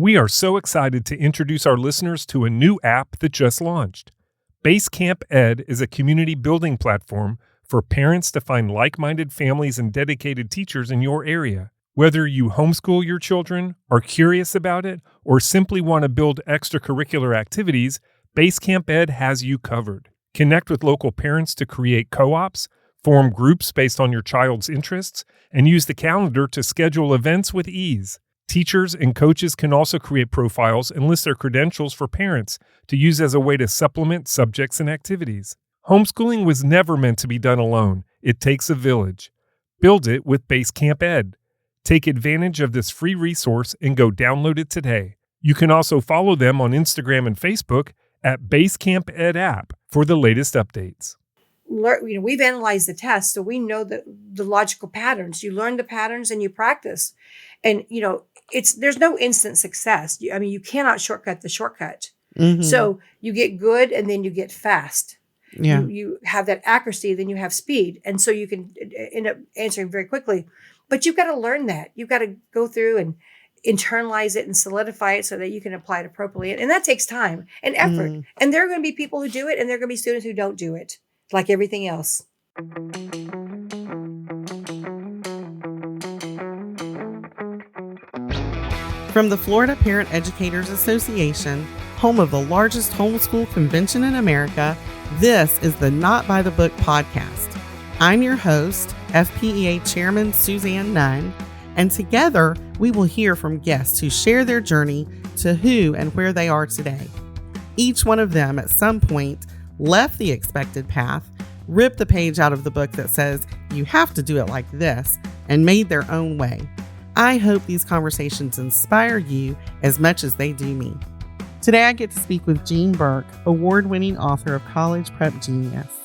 We are so excited to introduce our listeners to a new app that just launched. Basecamp Ed is a community building platform for parents to find like-minded families and dedicated teachers in your area. Whether you homeschool your children, are curious about it, or simply want to build extracurricular activities, Basecamp Ed has you covered. Connect with local parents to create co-ops, form groups based on your child's interests, and use the calendar to schedule events with ease. Teachers and coaches can also create profiles and list their credentials for parents to use as a way to supplement subjects and activities. Homeschooling was never meant to be done alone. It takes a village. Build it with Basecamp Ed. Take advantage of this free resource and go download it today. You can also follow them on Instagram and Facebook at Basecamp Ed app for the latest updates. We've analyzed the test, so we know the logical patterns. You learn the patterns and you practice. And, there's no instant success. You cannot shortcut the shortcut. Mm-hmm. So you get good and then you get fast. Yeah. You have that accuracy, then you have speed. And so you can end up answering very quickly. But you've got to learn that. You've got to go through and internalize it and solidify it so that you can apply it appropriately. And that takes time and effort. Mm. And there are going to be people who do it, and there are going to be students who don't do it, like everything else. From the Florida Parent Educators Association, home of the largest homeschool convention in America, this is the Not by the Book podcast. I'm your host, FPEA Chairman Suzanne Nunn, and together we will hear from guests who share their journey to who and where they are today. Each one of them at some point left the expected path, ripped the page out of the book that says you have to do it like this, and made their own way. I hope these conversations inspire you as much as they do me. Today I get to speak with Jean Burk, award-winning author of College Prep Genius.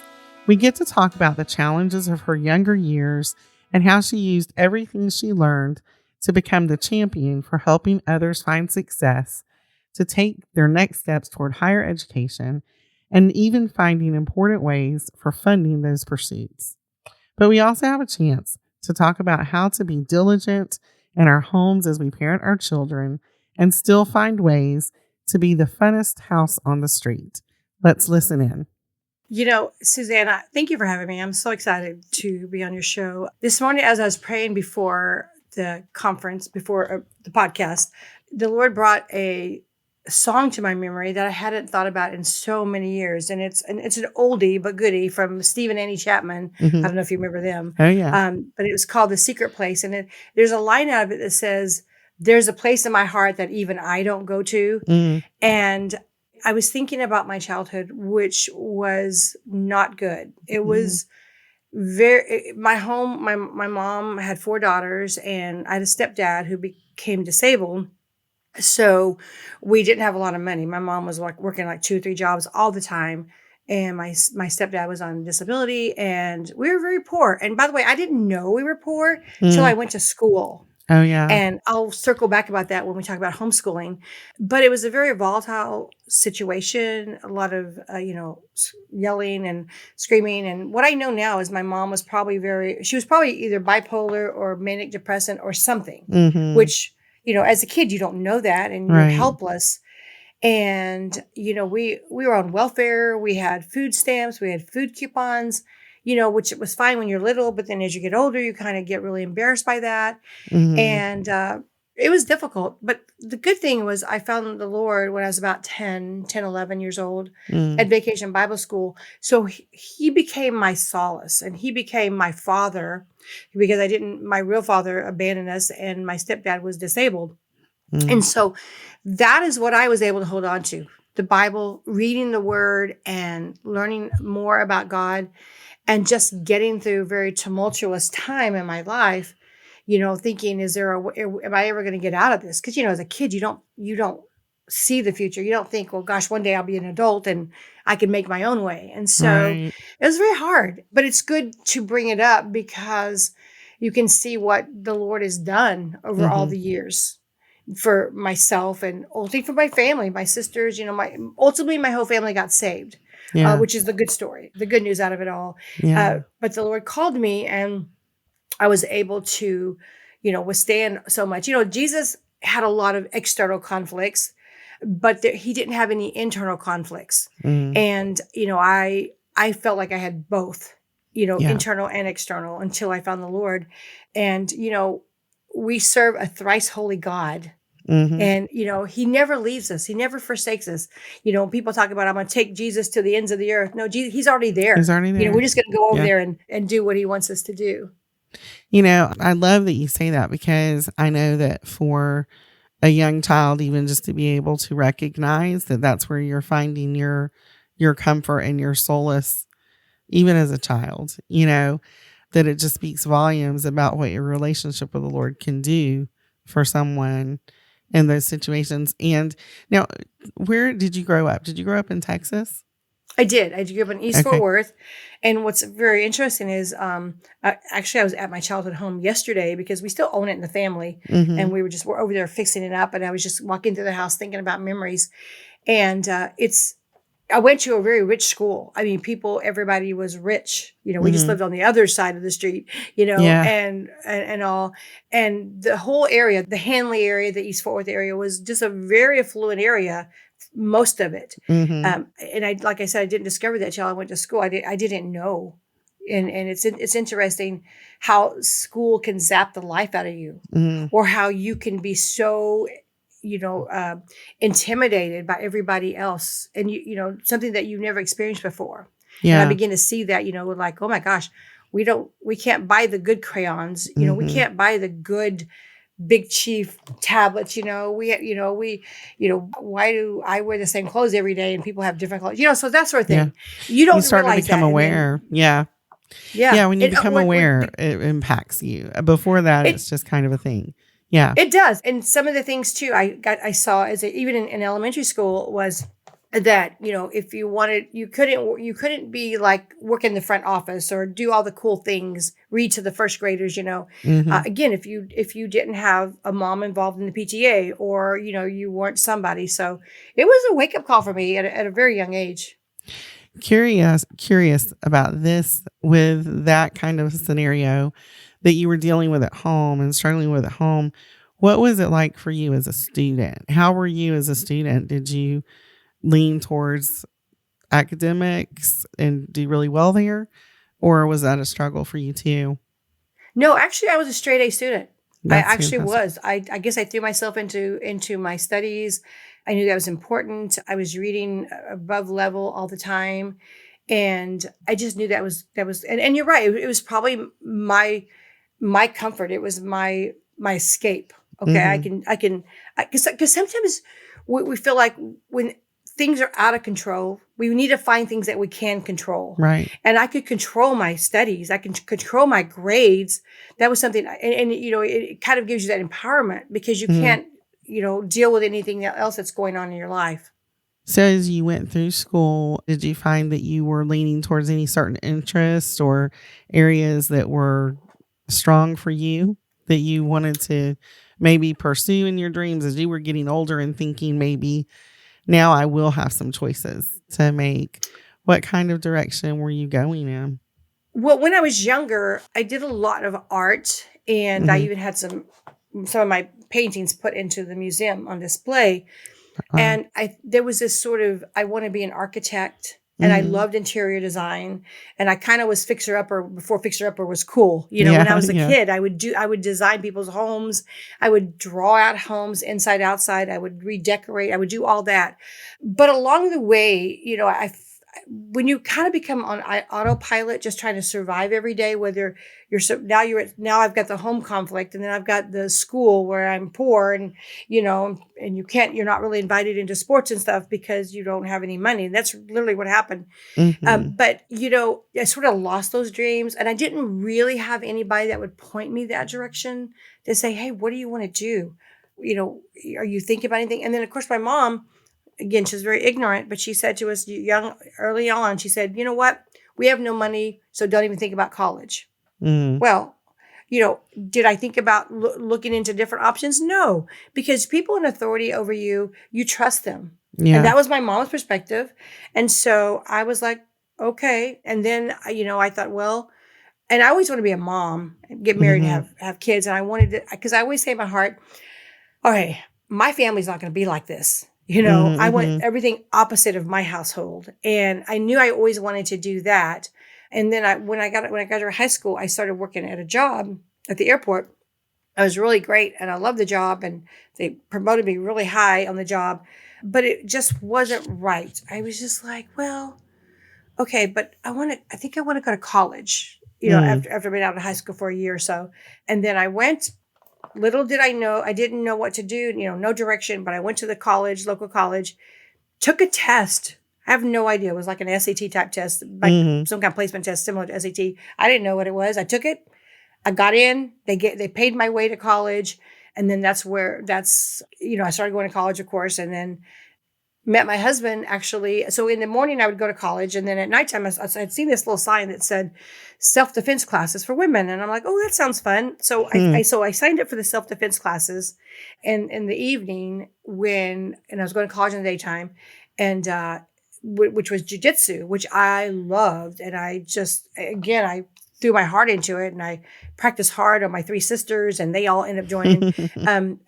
We get to talk about the challenges of her younger years and how she used everything she learned to become the champion for helping others find success, to take their next steps toward higher education, and even finding important ways for funding those pursuits. But we also have a chance to talk about how to be diligent in our homes as we parent our children and still find ways to be the funnest house on the street. Let's listen in. Suzanne, thank you for having me. I'm so excited to be on your show. This morning, as I was praying before the conference, before the podcast, the Lord brought a song to my memory that I hadn't thought about in so many years. And it's an oldie but goodie from Steve and Annie Chapman. Mm-hmm. I don't know if you remember them. Oh, yeah. But it was called The Secret Place. And there's a line out of it that says, "There's a place in my heart that even I don't go to." Mm. And I was thinking about my childhood, which was not good. It was my home. My mom had 4 daughters, and I had a stepdad who became disabled. So we didn't have a lot of money. My mom was working 2 or 3 jobs all the time. And my stepdad was on disability, and we were very poor. And by the way, I didn't know we were poor until I went to school. Oh, yeah. And I'll circle back about that when we talk about homeschooling. But it was a very volatile situation, a lot of, yelling and screaming. And what I know now is my mom was probably she was probably either bipolar or manic depressant or something, which, as a kid, you don't know that and you're helpless. And, we were on welfare. We had food stamps. We had food coupons. Which it was fine when you're little, but then as you get older, you kind of get really embarrassed by that. Mm-hmm. And it was difficult. But the good thing was I found the Lord when I was about 10, 11 years old at Vacation Bible School. So he became my solace, and he became my father, because my real father abandoned us, and my stepdad was disabled. Mm-hmm. And so that is what I was able to hold on to. The Bible, reading the Word, and learning more about God. And just getting through a very tumultuous time in my life, thinking, am I ever going to get out of this? Because, as a kid, you don't see the future. You don't think, well, gosh, one day I'll be an adult and I can make my own way. And so It was very hard, but it's good to bring it up because you can see what the Lord has done over all the years for myself and ultimately for my family, my sisters, ultimately my whole family got saved. Yeah. Which is the good story, the good news out of it all. Yeah. But the Lord called me, and I was able to, withstand so much. Jesus had a lot of external conflicts, but he didn't have any internal conflicts. Mm. And, I felt like I had both, Yeah. internal and external until I found the Lord. And, we serve a thrice holy God. Mm-hmm. And, he never leaves us. He never forsakes us. When people talk about, I'm going to take Jesus to the ends of the earth. No, Jesus, he's already there. He's already there. We're just going to go over Yeah. there and do what he wants us to do. I love that you say that, because I know that for a young child, even just to be able to recognize that that's where you're finding your comfort and your solace, even as a child, that it just speaks volumes about what your relationship with the Lord can do for someone in those situations. And now, where did you grow up? Did you grow up in Texas? I did. I grew up in East Fort Worth. And what's very interesting is, actually, I was at my childhood home yesterday because we still own it in the family. Mm-hmm. And we're over there fixing it up. And I was just walking through the house thinking about memories. And I went to a very rich school. I mean, everybody was rich. We just lived on the other side of the street, and all. And the whole area, the Hanley area, the East Fort Worth area, was just a very affluent area, most of it. Mm-hmm. And like I said, I didn't discover that till I went to school. I didn't know. And it's interesting how school can zap the life out of you, Mm-hmm. or how you can be so intimidated by everybody else, and something that you've never experienced before. Yeah. And I begin to see that, like, oh my gosh, we can't buy the good crayons, we Mm-hmm. can't buy the good Big Chief tablets, why do I wear the same clothes every day and people have different clothes, so that sort of thing. Yeah. You don't You start to realize become that. aware. Yeah. When you become aware, it impacts you. Before that, it's just kind of a thing. Yeah. It does. And some of the things too, I saw even in elementary school was that, if you wanted, you couldn't be like work in the front office or do all the cool things, read to the first graders, Mm-hmm. again, if you didn't have a mom involved in the PTA, or, you weren't somebody. So it was a wake up call for me at a very young age. Curious about this, with that kind of scenario that you were dealing with at home and struggling with at home. What was it like for you as a student? How were you as a student? Did you lean towards academics and do really well there? Or was that a struggle for you too? No, actually, I was a straight A student. That's I actually fantastic. was. I guess I threw myself into my studies. I knew that was important. I was reading above level all the time. And I just knew that was, and you're right. It was probably my comfort. It was my escape. Okay. Mm-hmm. Because sometimes we feel like when things are out of control, we need to find things that we can control. Right. And I could control my studies. I can control my grades. That was something, and it kind of gives you that empowerment, because you Mm-hmm. can't, deal with anything else that's going on in your life. So as you went through school, did you find that you were leaning towards any certain interests or areas that were strong for you that you wanted to maybe pursue in your dreams as you were getting older and thinking, maybe now I will have some choices to make? What kind of direction were you going in? Well, when I was younger, I did a lot of art, and Mm-hmm. I even had some of my paintings put into the museum on display. And there was this sort of, I want to be an architect, and I Mm-hmm. loved interior design, and I kind of was fixer upper before fixer upper was cool. When I was a kid, I would design people's homes. I would draw out homes inside, outside. I would redecorate. I would do all that. But along the way, when you kind of become on autopilot, just trying to survive every day, whether now I've got the home conflict, and then I've got the school where I'm poor, and and you're not really invited into sports and stuff because you don't have any money. And that's literally what happened. Mm-hmm. But I sort of lost those dreams, and I didn't really have anybody that would point me that direction to say, hey, what do you want to do? Are you thinking about anything? And then of course my mom, again, she's very ignorant, but she said to us early on, she said, you know what? We have no money, so don't even think about college. Mm-hmm. Well, did I think about looking into different options? No, because people in authority over you, you trust them. Yeah. And that was my mom's perspective. And so I was like, okay. And then, I thought, well, and I always want to be a mom, get married, Mm-hmm. and have kids. And I wanted to, because I always say in my heart, okay, my family's not going to be like this. I want Mm-hmm. everything opposite of my household. And I knew I always wanted to do that. And then when I graduated high school, I started working at a job at the airport. I was really great and I loved the job and they promoted me really high on the job, but it just wasn't right. I was just like, well, okay, but I think I want to go to college, Mm. after being out of high school for a year or so. And then I went. Little did I know, I didn't know what to do, no direction, but I went to the college, local college, took a test. I have no idea. It was like an SAT type test, like Mm-hmm. some kind of placement test similar to SAT. I didn't know what it was. I took it. I got in. They paid my way to college, and then I started going to college, of course, and then met my husband actually. So in the morning I would go to college, and then at nighttime I'd seen this little sign that said self-defense classes for women, and I'm like, oh, that sounds fun. So I signed up for the self-defense classes, and in the evening and I was going to college in the daytime, and which was jujitsu, which I loved, and I threw my heart into it, and I practiced hard on my three sisters, and they all ended up joining. And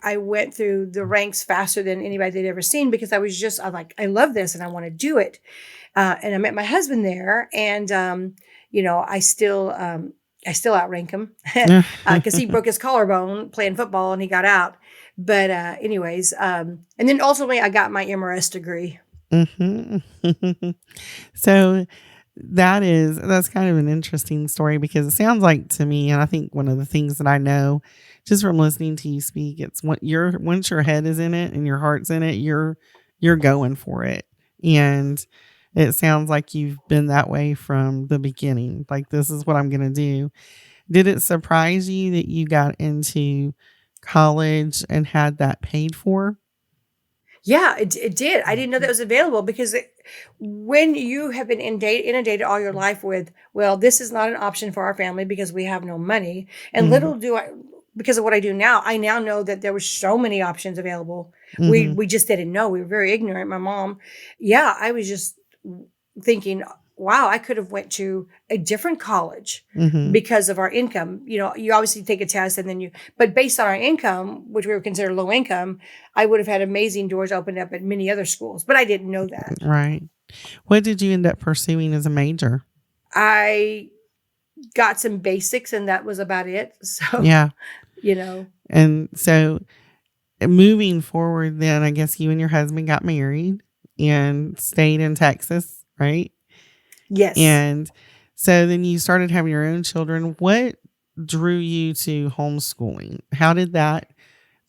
I went through the ranks faster than anybody they'd ever seen because I'm like, I love this and I want to do it. And I met my husband there, and I still outrank him because he broke his collarbone playing football and he got out. But anyways, and then ultimately I got my MRS degree. Mm-hmm. So that's kind of an interesting story because it sounds like to me, and I think one of the things that I know just from listening to you speak, it's once your head is in it and your heart's in it, you're going for it. And it sounds like you've been that way from the beginning. Like, this is what I'm going to do. Did it surprise you that you got into college and had that paid for? Yeah, it did. I didn't know that was available because when you have been inundated all your life with, well, this is not an option for our family because we have no money. And Mm-hmm. little do I, because of what I do now, I now know that there were so many options available. Mm-hmm. We just didn't know. We were very ignorant. My mom, yeah, I was just thinking, wow, I could have went to a different college Mm-hmm. because of our income. You obviously take a test and then but based on our income, which we were considered low income, I would have had amazing doors opened up at many other schools, but I didn't know that. Right. What did you end up pursuing as a major? I got some basics and that was about it. So, Yeah. you know, And so moving forward, then I guess you and your husband got married and stayed in Texas, right? yes. And so then you started having your own children. What drew you to homeschooling? How did that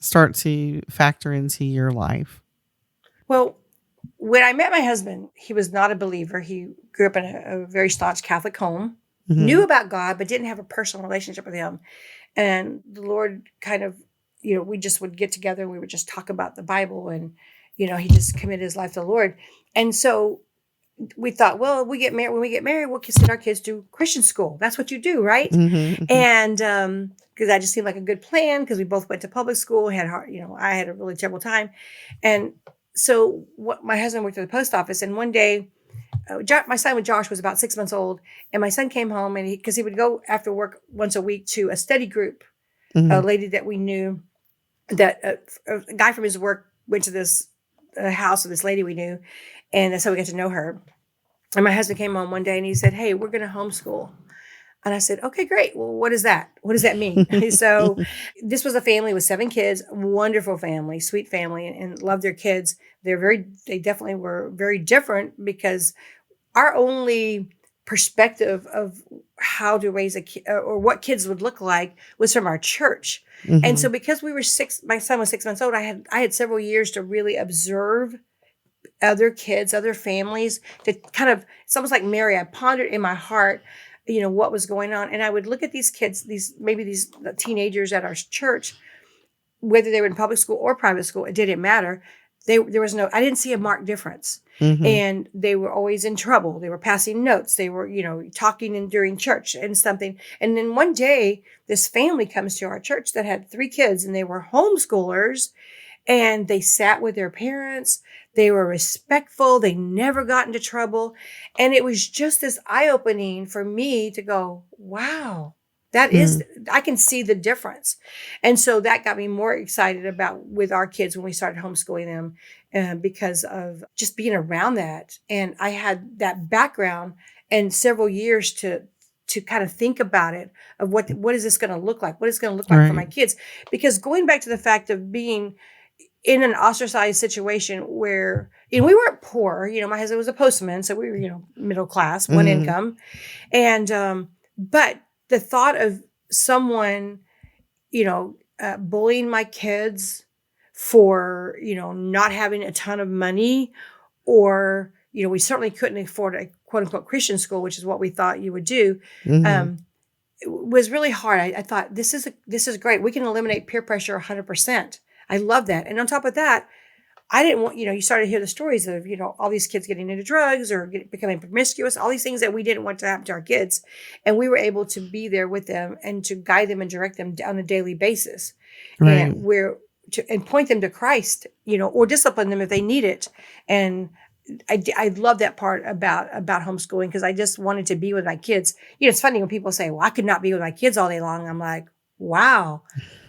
start to factor into your life? Well, when I met my husband, he was not a believer. He grew up in a very staunch Catholic home, Mm-hmm. knew about God, but didn't have a personal relationship with him. And the Lord kind of, we just would get together and we would just talk about the Bible, and, he just committed his life to the Lord. And so we thought, well, when we get married, we'll send our kids to Christian school. That's what you do, right? Mm-hmm. And because that just seemed like a good plan because we both went to public school, I had a really terrible time. And so my husband worked at the post office, and one day, my son with Josh was about 6 months old, and my son came home, and because he would go after work once a week to a study group, a Mm-hmm. lady that we knew, that a guy from his work went to this house of this lady we knew, and that's how we got to know her. And my husband came home one day and he said, "Hey, we're going to homeschool." And I said, "Okay, great. Well, what is that? What does that mean?" So this was a family with 7 kids, wonderful family, sweet family, and loved their kids. They definitely were very different because our only perspective of how to raise a kid or what kids would look like was from our church. And Mm-hmm. so because my son was 6 months old, I had several years to really observe other kids, other families, to kind of, it's almost like Mary. I pondered in my heart, what was going on. And I would look at these kids, these teenagers at our church, whether they were in public school or private school, it didn't matter. I didn't see a marked difference. Mm-hmm. And they were always in trouble. They were passing notes. They were, talking during church and something. And then one day, this family comes to our church that had 3 kids, and they were homeschoolers, and they sat with their parents. They were respectful. They never got into trouble. And it was just this eye-opening for me to go, wow, That is, I can see the difference. And so that got me more excited about with our kids when we started homeschooling them, because of just being around that. And I had that background and several years to kind of think about it, of what is this going to look like? What is it going to look like for my Right. kids? Because going back to the fact of being in an ostracized situation where, we weren't poor, my husband was a postman. So we were, middle class, one Mhm. income. And, but the thought of someone, bullying my kids for, not having a ton of money, or, we certainly couldn't afford a quote unquote Christian school, which is what we thought you would do. Mhm. It was really hard. I thought this is great. We can eliminate peer pressure 100%. I love that. And on top of that, I didn't want, you started to hear the stories of, all these kids getting into drugs or becoming promiscuous, all these things that we didn't want to happen to our kids. And we were able to be there with them and to guide them and direct them on a daily basis. Right. And and point them to Christ, or discipline them if they need it. And I love that part about homeschooling, because I just wanted to be with my kids. It's funny when people say, well, I could not be with my kids all day long. I'm like, wow,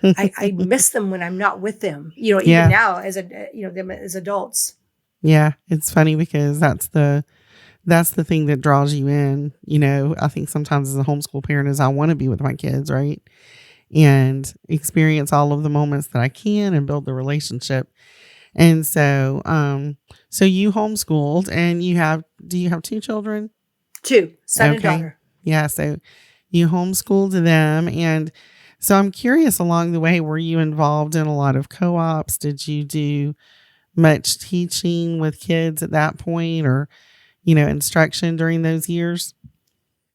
I miss them when I'm not with them, even Yeah. now as them as adults. Yeah. It's funny because that's the thing that draws you in. I think sometimes as a homeschool parent is I want to be with my kids, right? And experience all of the moments that I can and build the relationship. And so you homeschooled and do you have two children? 2, son and Okay. daughter. Yeah. So you homeschooled them. And so I'm curious, along the way, were you involved in a lot of co-ops? Did you do much teaching with kids at that point, or, instruction during those years?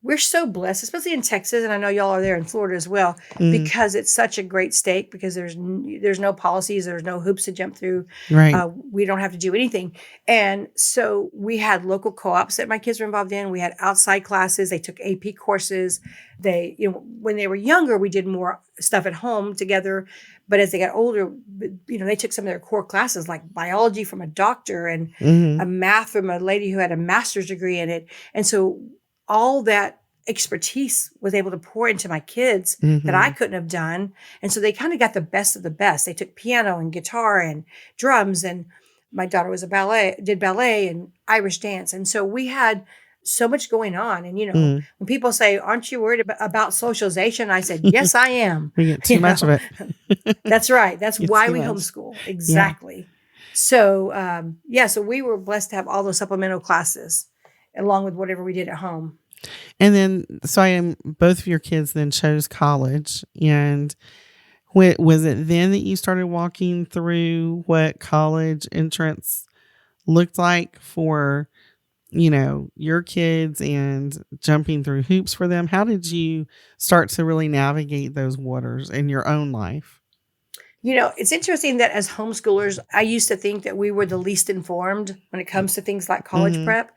We're so blessed, especially in Texas, and I know y'all are there in Florida as well, Mm, because it's such a great state. Because there's no policies, there's no hoops to jump through. right. We don't have to do anything, and so we had local co-ops that my kids were involved in. We had outside classes. They took AP courses. They, when they were younger, we did more stuff at home together. But as they got older, they took some of their core classes, like biology from a doctor and Hmm. a math from a lady who had a master's degree in it, and so all that expertise was able to pour into my kids that I Hmm. couldn't have done. And so they kind of got the best of the best. They took piano and guitar and drums, and my daughter was did ballet and Irish dance. And so we had so much going on. And, Mm. when people say, aren't you worried about socialization? I said, yes, I am. We get too much of it. That's right. That's Get why too we much. homeschool. Yeah. Exactly. So, so we were blessed to have all those supplemental classes along with whatever we did at home. And then, so both of your kids then chose college. And was it then that you started walking through what college entrance looked like for, your kids, and jumping through hoops for them? How did you start to really navigate those waters in your own life? It's interesting that as homeschoolers, I used to think that we were the least informed when it comes to things like college Hmm. prep.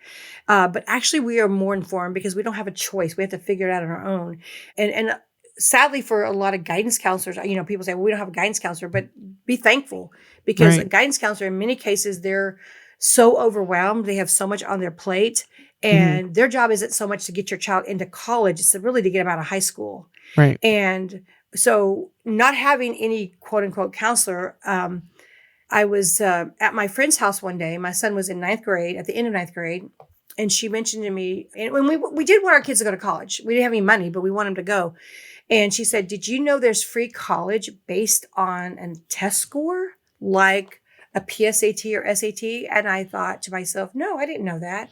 But actually, we are more informed because we don't have a choice. We have to figure it out on our own. And sadly, for a lot of guidance counselors, people say, well, we don't have a guidance counselor, but be thankful, because a Right. guidance counselor, in many cases, they're so overwhelmed. They have so much on their plate. Hmm. And their job isn't so much to get your child into college, it's really to get them out of high school. Right. And so, not having any quote unquote counselor, I was at my friend's house one day. My son was in ninth grade, at the end of ninth grade. And she mentioned to me, and when we did want our kids to go to college, we didn't have any money, but we want them to go. And she said, did you know there's free college based on a test score, like a PSAT or SAT? And I thought to myself, no, I didn't know that.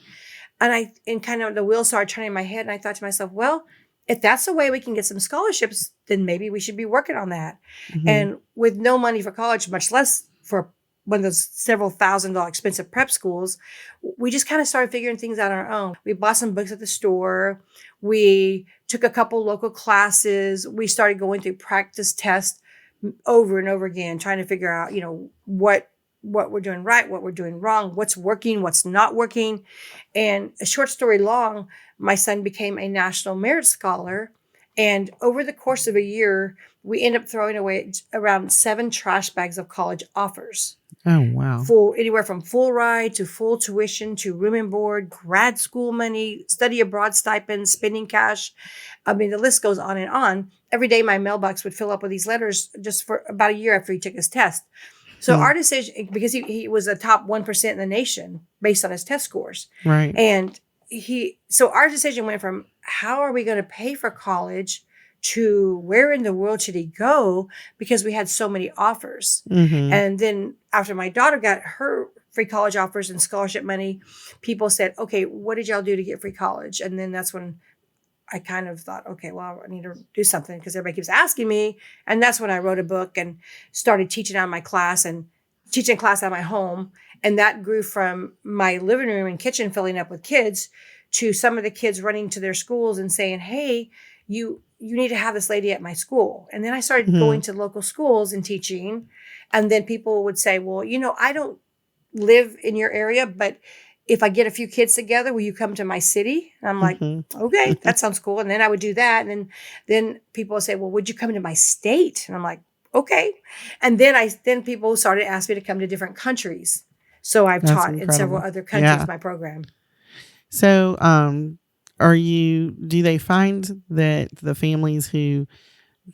And kind of the wheels started turning in my head. And I thought to myself, well, if that's the way we can get some scholarships, then maybe we should be working on that. Hmm. And with no money for college, much less for one of those several $1,000 expensive prep schools, we just kind of started figuring things out on our own. We bought some books at the store. We took a couple local classes. We started going through practice tests over and over again, trying to figure out, what we're doing right, what we're doing wrong, what's working, what's not working. And a short story long, my son became a National Merit Scholar. And over the course of a year, we ended up throwing away around 7 trash bags of college offers. Oh, wow. Full, anywhere from full ride to full tuition to room and board, grad school money, study abroad stipends, spending cash. I mean, the list goes on and on. Every day my mailbox would fill up with these letters just for about a year after he took his test. So our decision, because he was a top 1% in the nation based on his test scores. Right. And so our decision went from how are we going to pay for college to where in the world should he go? Because we had so many offers. Mm-hmm. And then after my daughter got her free college offers and scholarship money, people said, okay, what did y'all do to get free college? And then that's when I kind of thought, okay, well, I need to do something because everybody keeps asking me. And that's when I wrote a book and started teaching out of my class and teaching class out of my home. And that grew from my living room and kitchen filling up with kids to some of the kids running to their schools and saying, hey, you need to have this lady at my school. And then I started going to local schools and teaching. And then people would say, well, I don't live in your area, but if I get a few kids together, will you come to my city? And I'm like, okay, that sounds cool. And then I would do that. And then people would say, well, would you come to my state? And I'm like, okay. And then people started asking me to come to different countries. So I've taught in several other countries my program. So, do they find that the families who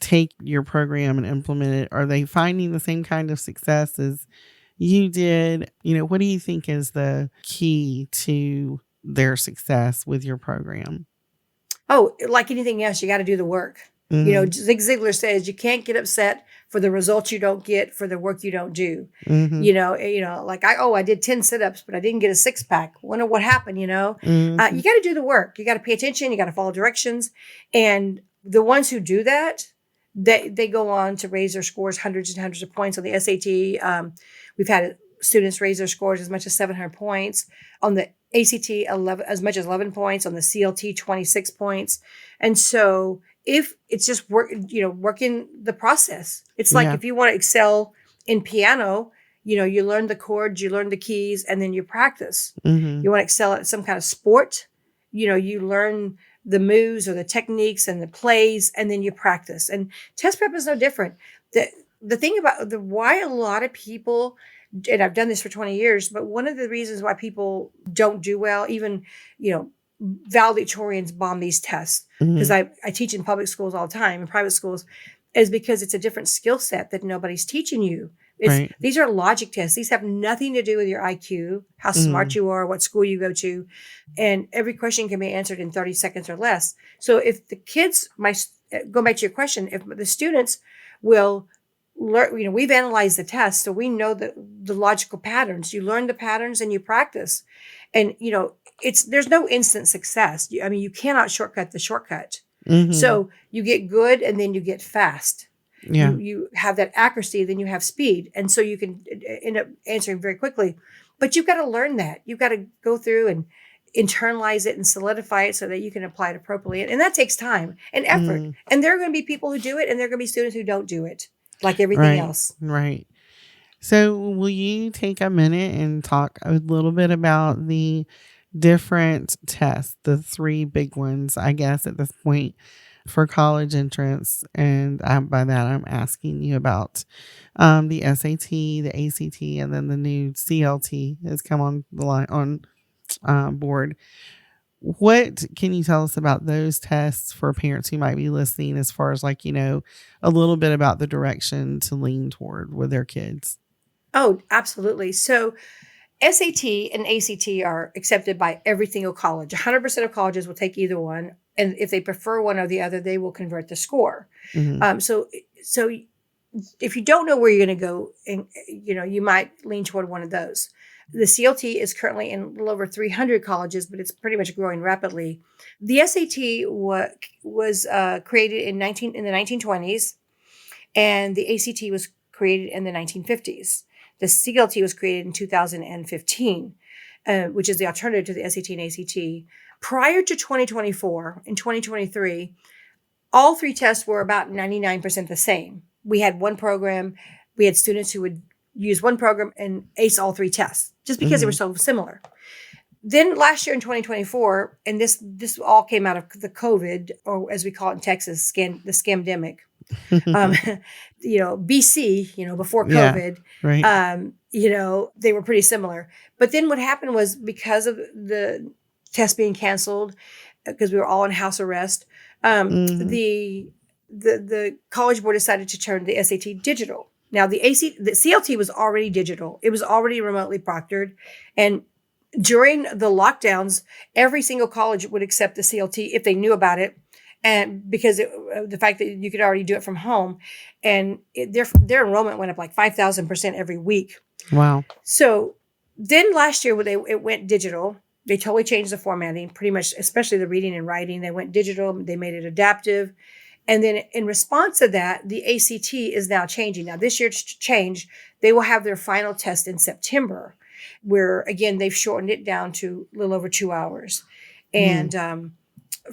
take your program and implement it, are they finding the same kind of success as you did? What do you think is the key to their success with your program? Oh, like anything else, you got to do the work. Mm-hmm. Zig Ziglar says you can't get upset for the results you don't get for the work you don't do. Mm-hmm. Like I did 10 sit-ups, but I didn't get a 6-pack. Wonder what happened, Mm-hmm. You got to do the work. You got to pay attention. You got to follow directions. And the ones who do that, they go on to raise their scores hundreds and hundreds of points on the SAT. We've had students raise their scores as much as 700 points. On the ACT, as much as 11 points. On the CLT, 26 points. And so if it's just working the process. It's like if you want to excel in piano, you learn the chords, you learn the keys, and then you practice. Mm-hmm. You want to excel at some kind of sport, you learn the moves or the techniques and the plays, and then you practice. And test prep is no different. The thing about why a lot of people, and I've done this for 20 years, but one of the reasons why people don't do well, even, valedictorians bomb these tests, because I teach in public schools all the time, in private schools, is because it's a different skill set that nobody's teaching you. These are logic tests. These have nothing to do with your IQ, how smart you are, what school you go to. And every question can be answered in 30 seconds or less. So if the kids, go back to your question, if the students will learn, we've analyzed the test, so we know the logical patterns. You learn the patterns and you practice. And, there's no instant success. You cannot shortcut the shortcut. Mm-hmm. So you get good and then you get fast. Yeah. You have that accuracy, then you have speed. And so you can end up answering very quickly. But you've got to learn that. You've got to go through and internalize it and solidify it so that you can apply it appropriately. And that takes time and effort. And there are going to be people who do it, and there are going to be students who don't do it, like everything else. Right. So will you take a minute and talk a little bit about the different tests, the 3 big ones, I guess, at this point for college entrance? And by that, I'm asking you about the SAT, the ACT, and then the new CLT has come on the line on board. What can you tell us about those tests for parents who might be listening, as far as a little bit about the direction to lean toward with their kids? Oh, absolutely. So SAT and ACT are accepted by every single college. 100% of colleges will take either one. And if they prefer one or the other, they will convert the score. Mm-hmm. So if you don't know where you're going to go, and you might lean toward one of those. The CLT is currently in a little over 300 colleges, but it's pretty much growing rapidly. The SAT was created in the 1920s, and the ACT was created in the 1950s. The CLT was created in 2015, which is the alternative to the SAT and ACT. Prior to 2024, in 2023, all 3 tests were about 99% the same. We had one program. We had students who would use one program and ace all 3 tests just because they were so similar. Then last year in 2024, and this all came out of the COVID, or as we call it in Texas, the scamdemic. BC, before COVID, right. they were pretty similar. But then what happened was, because of the test being canceled, because we were all in house arrest, Mhm. the College Board decided to turn the SAT digital. Now the CLT was already digital. It was already remotely proctored, and during the lockdowns, every single college would accept the CLT if they knew about it, and because the fact that you could already do it from home, and their enrollment went up like 5,000% every week. Wow. So then last year, when it went digital, they totally changed the formatting, pretty much, especially the reading and writing. They went digital. They made it adaptive. And then in response to that, the ACT is now changing. Now, this year's change, they will have their final test in September, where, again, they've shortened it down to a little over 2 hours. And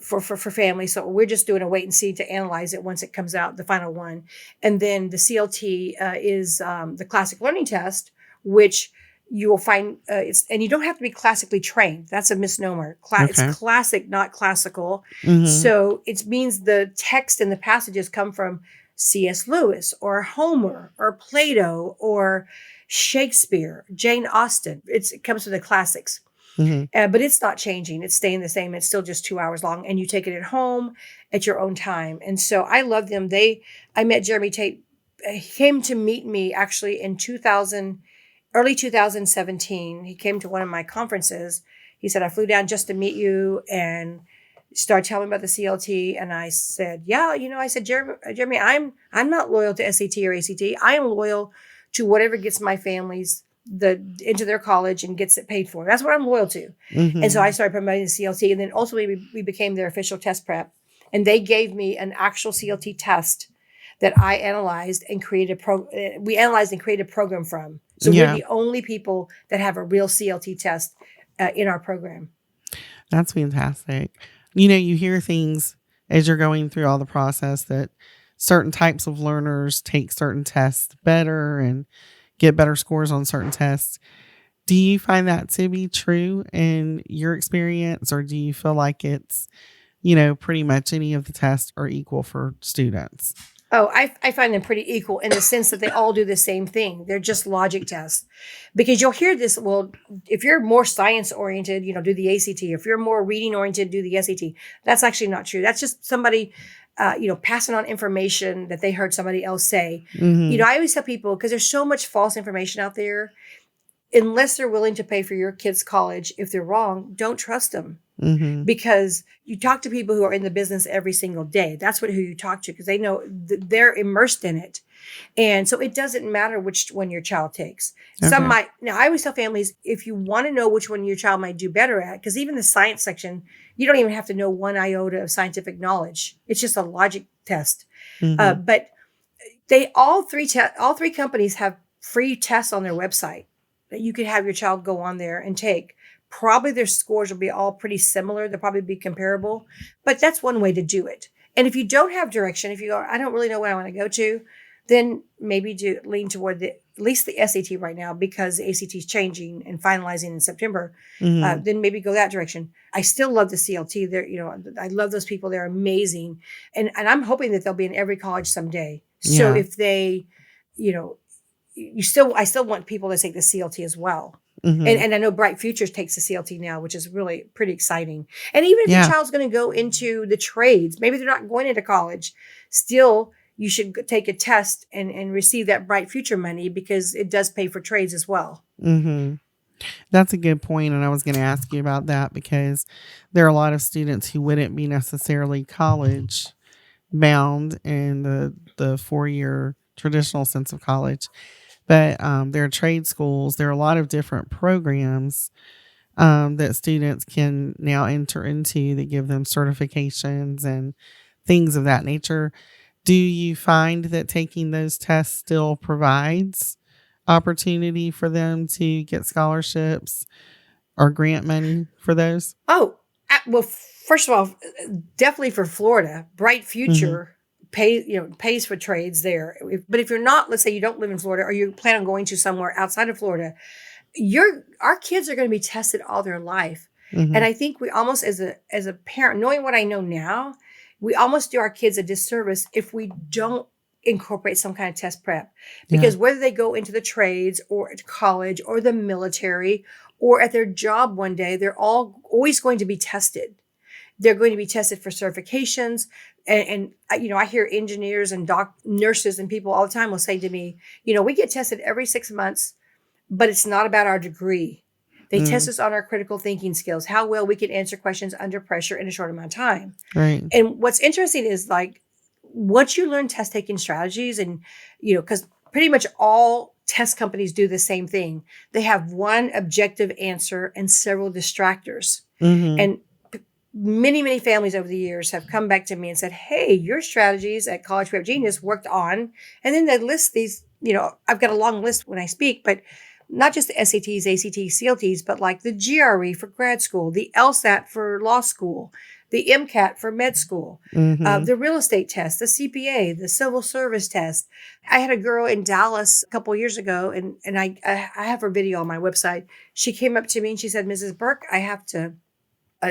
for families. So we're just doing a wait and see to analyze it once it comes out, the final one. And then the CLT is the classic learning test, which you will find and you don't have to be classically trained. That's a misnomer. It's Okay. classic, not classical. Mhm. So it means the text and the passages come from C.S. Lewis or Homer or Plato or Shakespeare, Jane Austen. It comes from the classics. Mhm. But it's not changing. It's staying the same. It's still just 2 hours long, and you take it at home at your own time. And so I love them. I met Jeremy Tate. He came to meet me actually in early 2017. He came to one of my conferences. He said, I flew down just to meet you, and started telling me about the CLT. And I said, yeah, I said, Jeremy, I'm not loyal to SAT or ACT. I am loyal to whatever gets my families into their college and gets it paid for. That's what I'm loyal to. Mhm. And so I started promoting the CLT, and then ultimately we became their official test prep. And they gave me an actual CLT test that I analyzed and created we analyzed and created a program from. So we're Yeah. the only people that have a real CLT test in our program. That's fantastic. You hear things as you're going through all the process that certain types of learners take certain tests better and get better scores on certain tests. Do you find that to be true in your experience, or do you feel like it's, pretty much any of the tests are equal for students? Oh, I find them pretty equal in the sense that they all do the same thing. They're just logic tests. Because you'll hear this, well, if you're more science oriented, do the ACT. If you're more reading oriented, do the SAT. That's actually not true. That's just somebody, passing on information that they heard somebody else say. Mhm. I always tell people, because there's so much false information out there, unless they're willing to pay for your kids' college, if they're wrong, don't trust them. Mhm. Because you talk to people who are in the business every single day. That's who you talk to, because they know they're immersed in it. And so it doesn't matter which one your child takes. Some Okay. might. Now, I always tell families, if you want to know which one your child might do better at, because even the science section, you don't even have to know one iota of scientific knowledge. It's just a logic test. Mhm. But all three companies have free tests on their website that you could have your child go on there and take. Probably their scores will be all pretty similar. They'll probably be comparable, but that's one way to do it. And if you don't have direction, if you go, I don't really know what I want to go to, then maybe lean toward at least the SAT right now, because the ACT is changing and finalizing in September. Mhm. Then maybe go that direction. I still love the CLT. I love those people. They're amazing. And I'm hoping that they'll be in every college someday. So Yeah. if they, I still want people to take the CLT as well. Mhm. And I know Bright Futures takes the CLT now, which is really pretty exciting. And even if your Yeah. child's going to go into the trades, maybe they're not going into college, still you should take a test and receive that Bright Future money, because it does pay for trades as well. Mhm. That's a good point, and I was going to ask you about that, because there are a lot of students who wouldn't be necessarily college bound in the 4-year traditional sense of college, but there are trade schools. There are a lot of different programs that students can now enter into that give them certifications and things of that nature. Do you find that taking those tests still provides opportunity for them to get scholarships or grant money for those? Oh, well, first of all, definitely for Florida, Bright Mhm. Future pays for trades there. But if you're not, let's say you don't live in Florida, or you plan on going to somewhere outside of Florida, our kids are going to be tested all their life. And Mhm. I think we almost, as a parent, knowing what I know now, we almost do our kids a disservice if we don't incorporate some kind of test prep, because whether they go into the trades or to college or the military or at their job one day, they're always going to be tested. They're going to be tested for certifications. And I hear engineers and nurses and people all the time will say to me, we get tested every 6 months, but it's not about our degree. They test us on our critical thinking skills, how well we can answer questions under pressure in a short amount of time. Right. And what's interesting is once you learn test taking strategies and, because pretty much all test companies do the same thing. They have one objective answer and several distractors. And many, many families over the years have come back to me and said, hey, your strategies at College Prep Genius worked on, and then they list these, I've got a long list when I speak, but not just the SATs, ACTs, CLTs, but like the GRE for grad school, the LSAT for law school, the MCAT for med school, the real estate test, the CPA, the civil service test. I had a girl in Dallas a couple of years ago, and I have her video on my website. She came up to me and she said, Mrs. Burk, I have to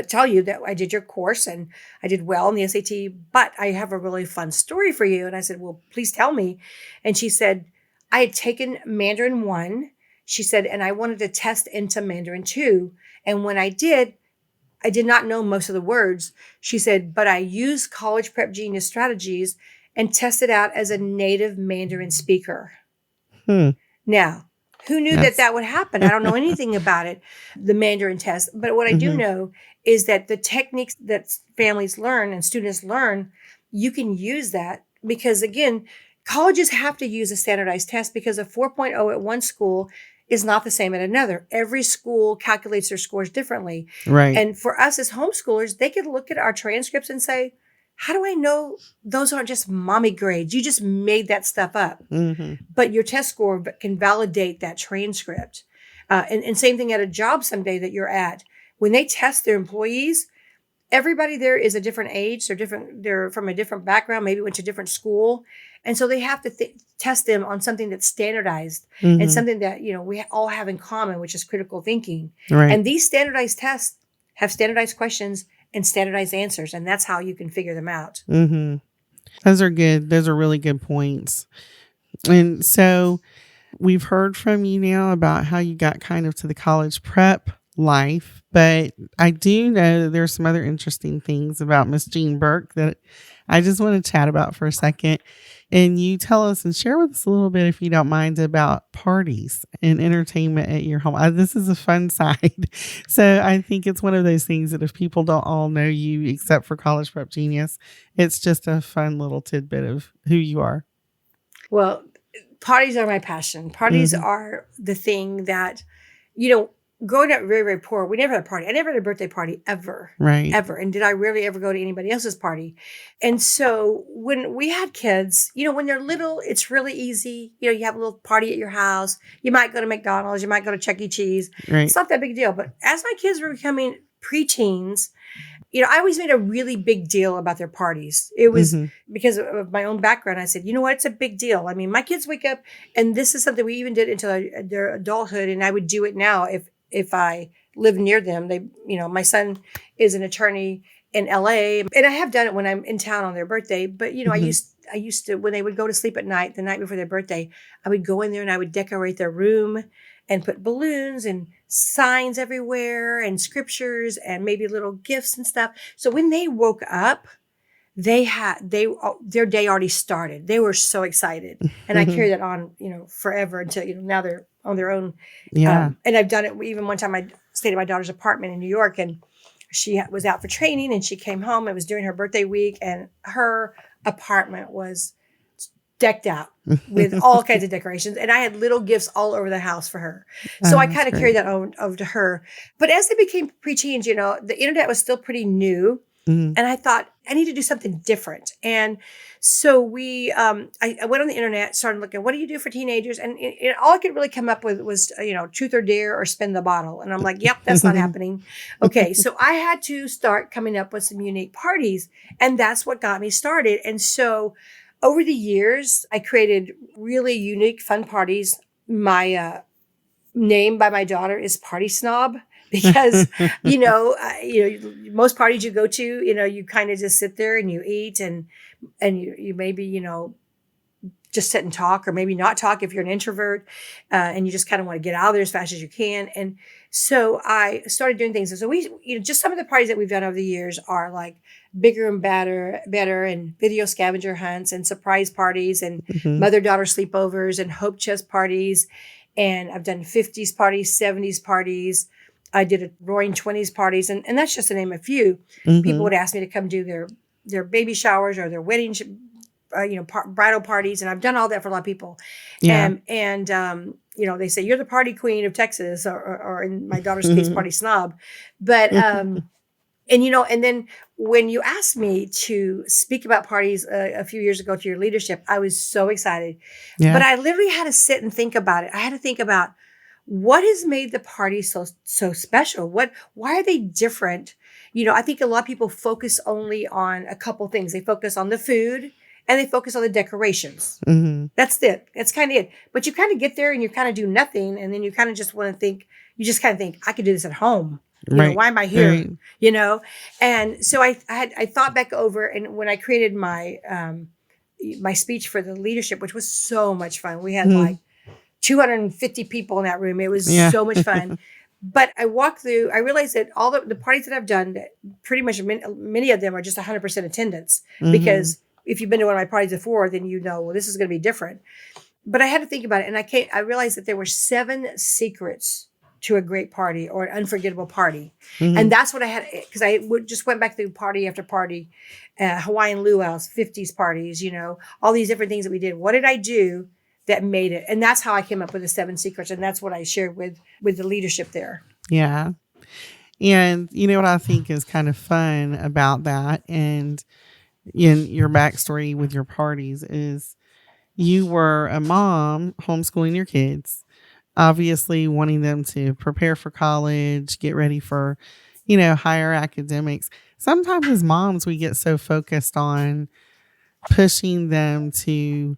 tell you that I did your course and I did well in the SAT, but I have a really fun story for you. And I said, well, please tell me. And she said, I had taken Mandarin 1. She said, and I wanted to test into Mandarin 2. And when I did not know most of the words. She said, but I used College Prep Genius strategies and tested out as a native Mandarin speaker. Now, who knew that would happen? I don't know anything about it, the Mandarin test. But what I do know is that the techniques that families learn and students learn, you can use that because, again, colleges have to use a standardized test because a 4.0 at one school is not the same at another. Every school calculates their scores differently. Right. And for us as homeschoolers, they could look at our transcripts and say, how do I know those aren't just mommy grades? You just made that stuff up. But your test score can validate that transcript. And same thing at a job someday that you're at. When they test their employees, everybody there is a different age. They're from a different background, maybe went to a different school. And so they have to test them on something that's standardized and something that, we all have in common, which is critical thinking. Right. And these standardized tests have standardized questions and standardized answers. And that's how you can figure them out. Those are good. Those are really good points. And so we've heard from you now about how you got kind of to the college prep life, but I do know that there's some other interesting things about Miss Jean Burk that I just want to chat about for a second. And you tell us and share with us a little bit, if you don't mind, about parties and entertainment at your home. This is a fun side. So I think it's one of those things that if people don't all know you except for College Prep Genius, it's just a fun little tidbit of who you are. Well, parties are my passion. Parties are the thing that, growing up very, very poor, we never had a party. I never had a birthday party ever. Right. Ever. And did I rarely ever go to anybody else's party? And so when we had kids, when they're little, it's really easy. You have a little party at your house. You might go to McDonald's. You might go to Chuck E. Cheese. Right. It's not that big a deal. But as my kids were becoming preteens, I always made a really big deal about their parties. It was because of my own background. I said, you know what? It's a big deal. I mean, my kids wake up, and this is something we even did until their adulthood, and I would do it now if I live near them. My son is an attorney in LA, and I have done it when I'm in town on their birthday. But, I used to, when they would go to sleep at night, the night before their birthday, I would go in there and I would decorate their room and put balloons and signs everywhere and scriptures and maybe little gifts and stuff. So when they woke up, their day already started. They were so excited. And I carry that on, forever until, now they're on their own. Yeah. And I've done it. Even one time I stayed at my daughter's apartment in New York, and she was out for training and she came home. It was during her birthday week, and her apartment was decked out with all kinds of decorations. And I had little gifts all over the house for her. So I kind of carried that over to her. But as they became preteens, the internet was still pretty new. And I thought, I need to do something different. And so I went on the internet, started looking, what do you do for teenagers? And all I could really come up with was, truth or dare or spin the bottle. And I'm like, yep, that's not happening. Okay. So I had to start coming up with some unique parties. And that's what got me started. And so over the years, I created really unique, fun parties. My name by my daughter is Party Snob. Because, most parties you go to, you kind of just sit there and you eat and you maybe, just sit and talk, or maybe not talk if you're an introvert, and you just kind of want to get out of there as fast as you can. And so I started doing things. And so just some of the parties that we've done over the years are like bigger and better, and video scavenger hunts and surprise parties and mother-daughter sleepovers and hope chest parties. And I've done 50s parties, 70s parties. I did a roaring 20s parties. And that's just to name a few. People would ask me to come do their baby showers or their wedding, bridal parties. And I've done all that for a lot of people. Yeah. And they say, you're the party queen of Texas, or in my daughter's case, party snob. But, and then when you asked me to speak about parties a few years ago to your leadership, I was so excited. Yeah. But I literally had to sit and think about it. I had to think about what has made the party so special. Why are they different? I think a lot of people focus only on a couple things. They focus on the food and they focus on the decorations. That's it. That's kind of it. But you kind of get there and you kind of do nothing. And then you kind of just want to think, I could do this at home. Why am I here? Right. And so I thought back over, and when I created my speech for the leadership, which was so much fun. We had like 250 people in that room. It was so much fun. But I walked through, I realized that all the parties that I've done, that pretty much many of them are just 100% attendance, because if you've been to one of my parties before, then well, this is going to be different. But I had to think about it. And I realized that there were 7 secrets to a great party or an unforgettable party. And that's what I had, because I just went back through party after party, Hawaiian luau's, 50s parties, all these different things that we did. What did I do that made it? And that's how I came up with the 7 secrets. And that's what I shared with the leadership there. Yeah. And what I think is kind of fun about that, and in your backstory with your parties, is you were a mom homeschooling your kids, obviously wanting them to prepare for college, get ready for, higher academics. Sometimes as moms, we get so focused on pushing them to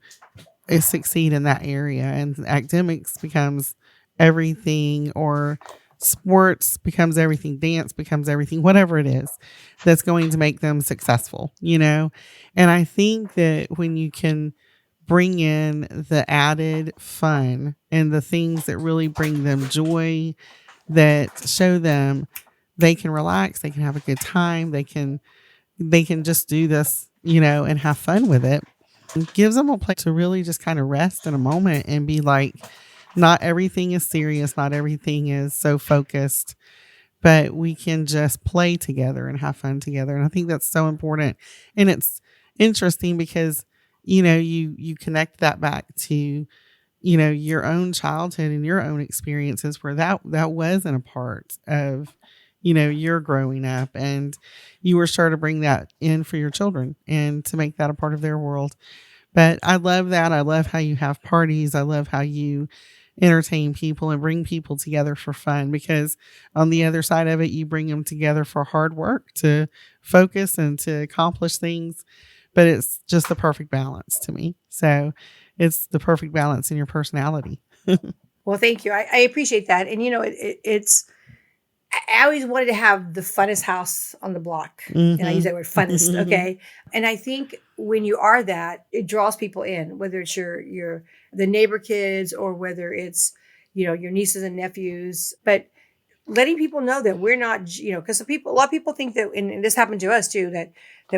succeed in that area, and academics becomes everything, or sports becomes everything, dance becomes everything, whatever it is that's going to make them successful, And I think that when you can bring in the added fun and the things that really bring them joy, that show them they can relax, they can have a good time, they can just do this, and have fun with it. It gives them a place to really just kind of rest in a moment and be like, not everything is serious, not everything is so focused, but we can just play together and have fun together. And I think that's so important. And it's interesting because you connect that back to, your own childhood and your own experiences where that wasn't a part of, your growing up, and you were sure to bring that in for your children and to make that a part of their world. But I love that. I love how you have parties. I love how you entertain people and bring people together for fun, because on the other side of it, you bring them together for hard work to focus and to accomplish things. But it's just the perfect balance to me. So it's the perfect balance in your personality. Well, thank you. I appreciate that. And, it's, I always wanted to have the funnest house on the block. And I use that word funnest. Okay. And I think when you are that, it draws people in, whether it's the neighbor kids, or whether it's, your nieces and nephews. But letting people know that we're not, because a lot of people think that, and this happened to us too, that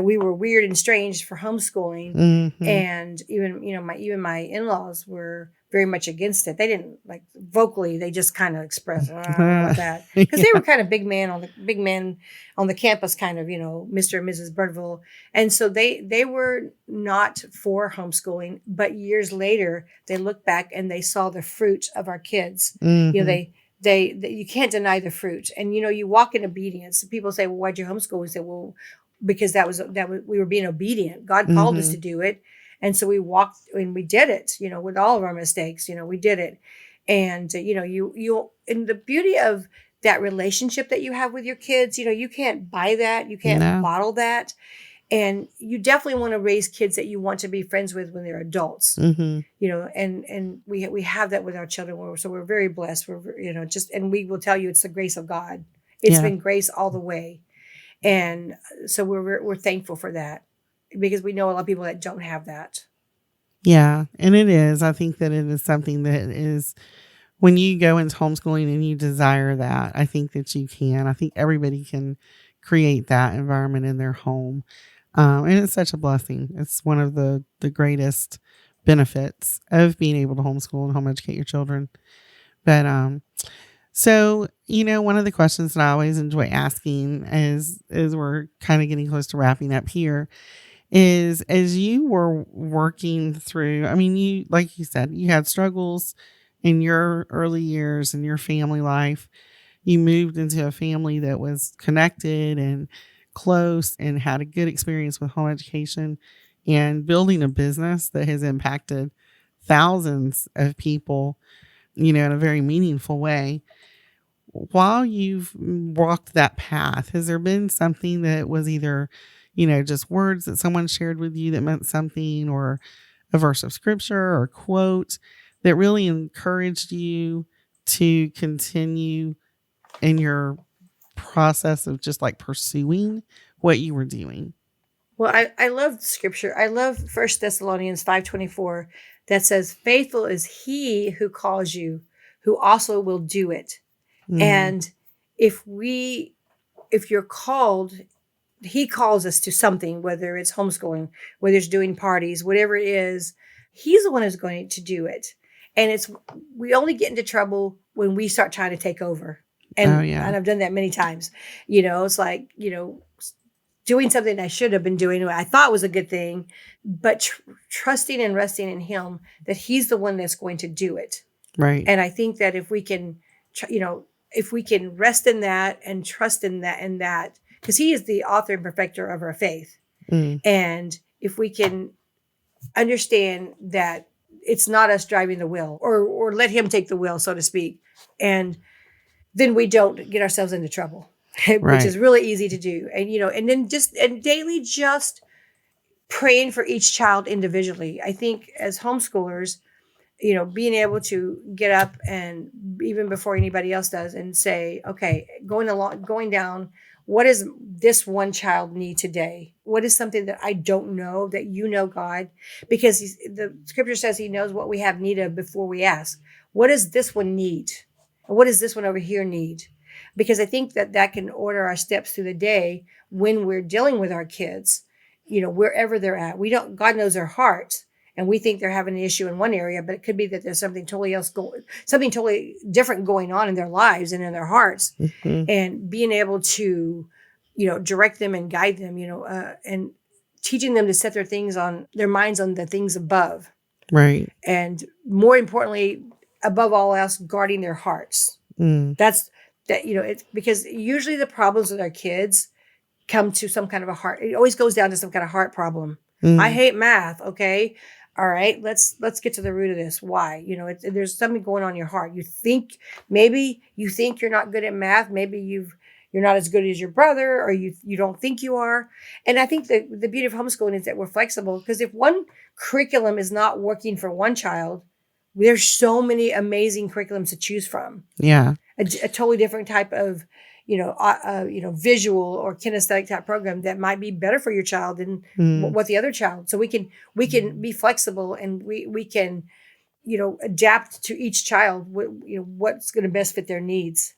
we were weird and strange for homeschooling. And even my in-laws were very much against it. They didn't vocally, they just kind of expressed, I don't know about that. Because they were kind of big men on the campus, kind of, Mr. and Mrs. Birdville. And so they were not for homeschooling, but years later, they looked back and they saw the fruit of our kids. They you can't deny the fruit. And, you walk in obedience. People say, well, why'd you homeschool? We say, well, because that was we were being obedient. God called us to do it. And so we walked and we did it, with all of our mistakes, we did it. And, you and the beauty of that relationship that you have with your kids, you can't buy that. You can't bottle that. And you definitely want to raise kids that you want to be friends with when they're adults, and we have that with our children. So we're very blessed. We're, and we will tell you it's the grace of God. It's been grace all the way. And so we're thankful for that, because we know a lot of people that don't have that. Yeah, and it is. I think that it is something that is when you go into homeschooling and you desire that, I think that you can. I think everybody can create that environment in their home. And it's such a blessing. It's one of the greatest benefits of being able to homeschool and home educate your children. But so, one of the questions that I always enjoy asking is we're kind of getting close to wrapping up here is as you were working through, I mean, you, like you said, you had struggles in your early years in your family life. You moved into a family that was connected and close and had a good experience with home education and building a business that has impacted thousands of people, in a very meaningful way. While you've walked that path, has there been something that was either, just words that someone shared with you that meant something, or a verse of scripture or quote that really encouraged you to continue in your process of just like pursuing what you were doing? Well, I love scripture. I love 1 Thessalonians 5:24 that says, faithful is he who calls you, who also will do it. Mm, And if you're called, he calls us to something, whether it's homeschooling, whether it's doing parties, whatever it is, he's the one who's going to do it. And we only get into trouble when we start trying to take over. oh, And yeah. I've done that many times. It's like, doing something I should have been doing, what I thought was a good thing, but trusting and resting in him that he's the one that's going to do it. Right. And I think that if we can, if we can rest in that and trust in that, because he is the author and perfecter of our faith. Mm, And if we can understand that it's not us driving the wheel, or let him take the wheel, so to speak, and then we don't get ourselves into trouble, which right. is really easy to do. And then daily just praying for each child individually. I think as homeschoolers, being able to get up and even before anybody else does and say, okay, going down, what does this one child need today? What is something that I don't know that God? Because the scripture says he knows what we have need of before we ask. What does this one need? And what does this one over here need? Because I think that can order our steps through the day when we're dealing with our kids, wherever they're at. God knows their hearts. And we think they're having an issue in one area, but it could be that there's something totally different going on in their lives and in their hearts. Mhm. And being able to, direct them and guide them, and teaching them to set their minds on the things above. Right. And more importantly, above all else, guarding their hearts. Mm, It's because usually the problems with our kids come to some kind of a heart. It always goes down to some kind of heart problem. I mm, hate math. Okay. All right. Let's get to the root of this. Why? There's something going on in your heart. Maybe you think you're not good at math. Maybe you're not as good as your brother, or you don't think you are. And I think the beauty of homeschooling is that we're flexible, because if one curriculum is not working for one child, there's so many amazing curriculums to choose from. yeah. A totally different type of, visual or kinesthetic type program that might be better for your child than Mm. what the other child. So we can be flexible, and we can, adapt to each child. What's going to best fit their needs.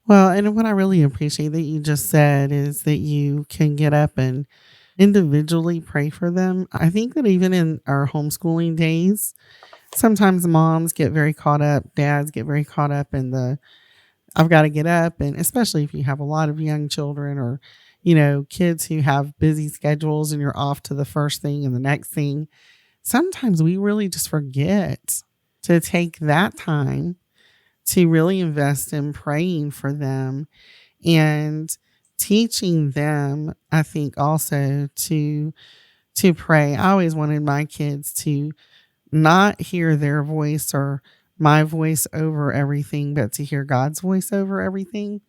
Well, and what I really appreciate that you just said is that you can get up and individually pray for them. I think that even in our homeschooling days, sometimes moms get very caught up, dads get very caught up in I've got to get up. And especially if you have a lot of young children, or, kids who have busy schedules and you're off to the first thing and the next thing, sometimes we really just forget to take that time to really invest in praying for them and teaching them, I think, also to pray. I always wanted my kids to not hear their voice or my voice over everything, but to hear God's voice over everything,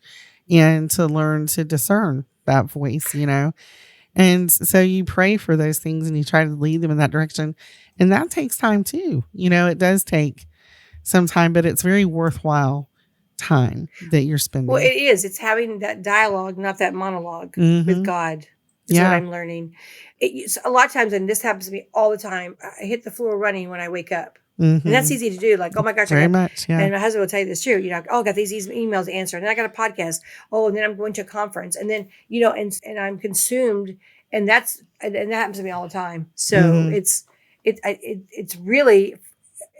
and to learn to discern that voice, And so you pray for those things and you try to lead them in that direction. And that takes time too. It does take some time, but it's very worthwhile time that you're spending. Well, it is. It's having that dialogue, not that monologue with Mm-hmm. God. is Yeah. what I'm learning. A lot of times, and this happens to me all the time, I hit the floor running when I wake up. And that's easy to do. Like, oh my gosh, Very much. Yeah. and my husband will tell you this too. I got these emails to answer, and then I got a podcast. Oh, and then I'm going to a conference, and then and I'm consumed, and that happens to me all the time. So it's really,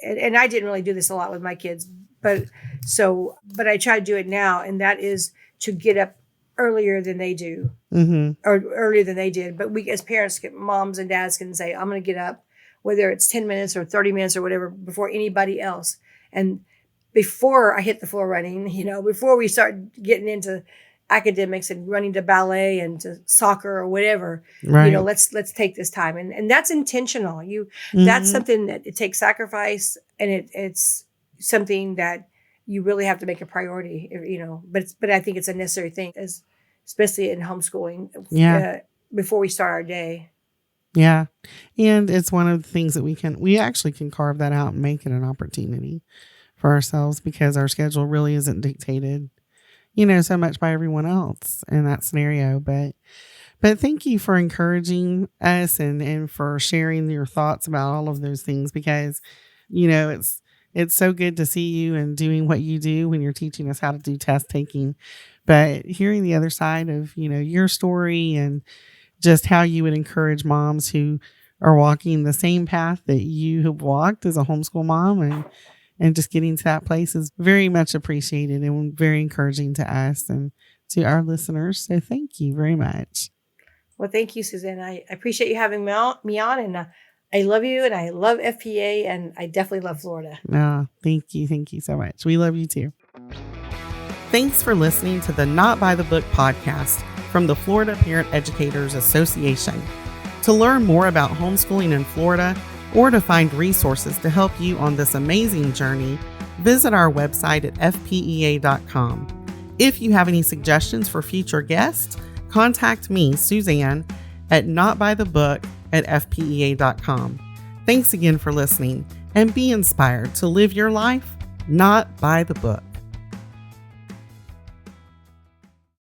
and I didn't really do this a lot with my kids, but I try to do it now, and that is to get up earlier than they do, or earlier than they did. But we, as parents, moms and dads, can say, I'm going to get up, whether it's 10 minutes or 30 minutes or whatever, before anybody else. And before I hit the floor running, before we start getting into academics and running to ballet and to soccer or whatever, Right. Let's take this time. And that's intentional. That's something that it takes sacrifice, and it's something that you really have to make a priority, but I think it's a necessary thing, especially in homeschooling, before we start our day. Yeah. And it's one of the things that we actually can carve that out and make it an opportunity for ourselves, because our schedule really isn't dictated, so much by everyone else in that scenario. But thank you for encouraging us and for sharing your thoughts about all of those things, because, it's so good to see you and doing what you do when you're teaching us how to do test taking, but hearing the other side of, your story and just how you would encourage moms who are walking the same path that you have walked as a homeschool mom, and just getting to that place is very much appreciated and very encouraging to us and to our listeners. So thank you very much. Well, thank you, Suzanne. I appreciate you having me on, and I love you, and I love FPEA, and I definitely love Florida. Thank you. Thank you so much. We love you too. Thanks for listening to the Not by the Book podcast from the Florida Parent Educators Association. To learn more about homeschooling in Florida, or to find resources to help you on this amazing journey, visit our website at FPEA.com. If you have any suggestions for future guests, contact me, Suzanne, at notbythebook@fpea.com. Thanks again for listening, and be inspired to live your life not by the book.